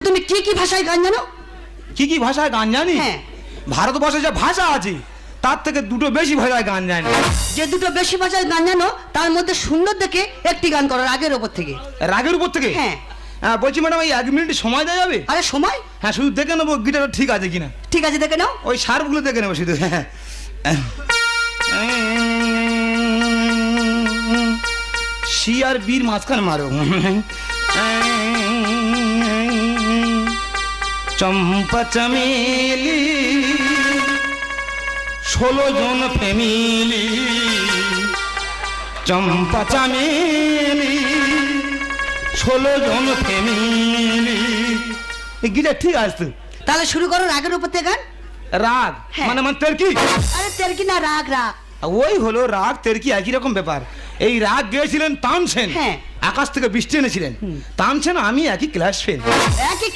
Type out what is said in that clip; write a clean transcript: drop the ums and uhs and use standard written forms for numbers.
তুমি কি কি ভাষায় গান জানো? কি কি ভাষায় গান জানি? হ্যাঁ। ভারতবর্ষে যে ভাষা আছে তার থেকে দুটো বেশি ভাষায় গান জানি। যে দুটো বেশি ভাষায় গান জানো তার মধ্যে সুন্দর দেখে একটি গান করো রাগের ওপর থেকে। রাগের উপর থেকে? হ্যাঁ। বলছি ম্যাডাম এই 1 মিনিট সময় দেওয়া যাবে? আরে সময়? হ্যাঁ, শুধু দেখে নেবো গিটারটা ঠিক আছে কিনা। ঠিক আছে, দেখে নাও। ওই শার্পগুলো দেখে নেবো শুধু। সি আর বির মাঝখানে মারো। চম্পা চামেলি 16 জন ফ্যামিলি, চম্পা চামেলি 16 জন ফ্যামিলি। এই গিটার ঠিক আছে তো? তাহলে শুরু করো রাগের উপর থেকে গান। রাগ হ্যাঁ। মানে মানে তেরকি? আরে তেরকি না, রাগ রাগ। ওই হলো রাগ তেরকি একই রকম ব্যাপার। এই রাগ গেয়েছিলেন তানসেন, হ্যাঁ। আকাশ থেকে বৃষ্টি এনেছিলেন। তানসেন আমি একই ক্লাস ফেল। একই